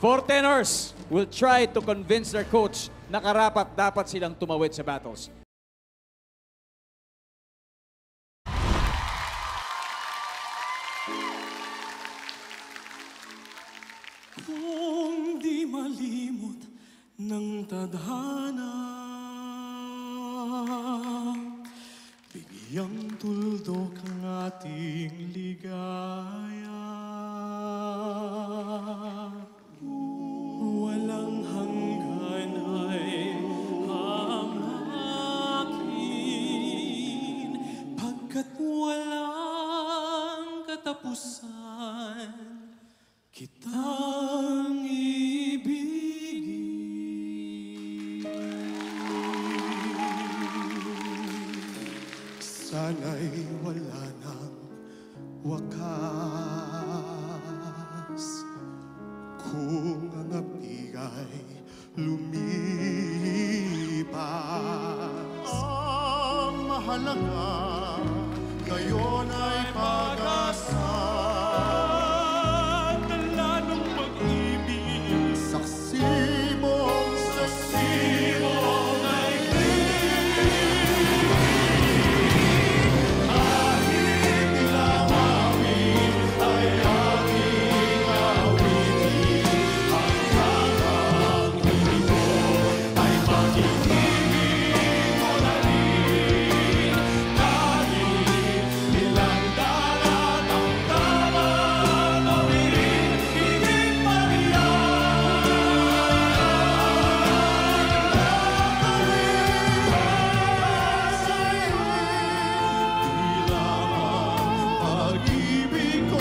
Four tenors will try to convince their coach na karapat-dapat silang tumawid sa battles. Kung di malimot ng tadhana, bigyang tuldok ang ating ligaya. Walang hanggan ay hamakin, pagkat walang katapusan, kitang ibigin. Sana'y wala nang wakas, kung ang apigay lumipas. Ang mahalaga ngayon ay pag-asa, dala ng pag-ibig. Saksi mong naibig. Kahit ilang awit ay aking awitin, hanggang ang huli ko ay pag-ibig mo na rin. Kahit ilang dalat ang tamang gawin, higit pa pag-ibig ko.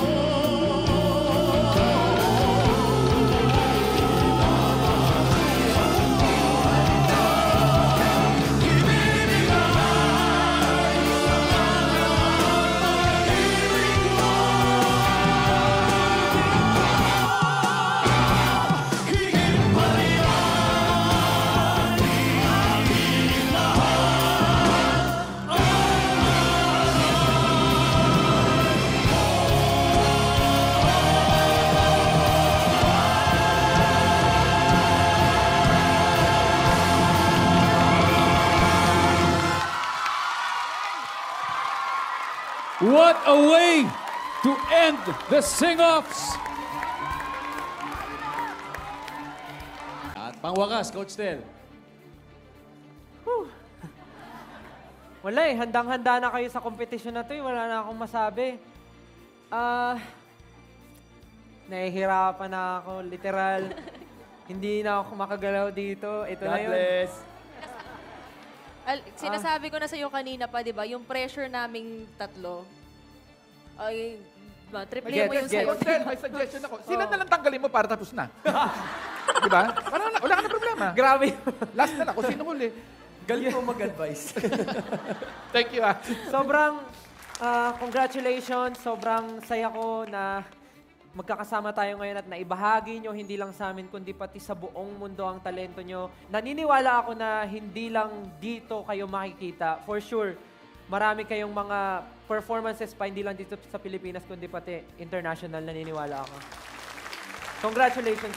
What a way to end the sing-offs! At pangwakas, Coach Tel. Wala eh, handang-handa na kayo sa kompetisyon na to eh. Wala na akong masabi. Nahihirapan na ako, literal. Hindi na ako makagalaw dito. Ito na yun. Sinasabi ko na sa'yo kanina pa, di ba? Yung pressure naming tatlo, ay, triple mo yung sa'yo. Coach, may suggestion ako. Sila na lang tanggalin mo para tapos na. Di ba? Wala ka na problema. Grabe. Last na lang, kung sino huli. Galing mo mag-advise. Thank you, ah. Sobrang congratulations. Sobrang saya ko na magkakasama tayo ngayon at naibahagi nyo hindi lang sa amin kundi pati sa buong mundo ang talento nyo. Naniniwala ako na hindi lang dito kayo makikita. For sure, marami kayong mga performances pa hindi lang dito sa Pilipinas kundi pati international. Naniniwala ako. Congratulations.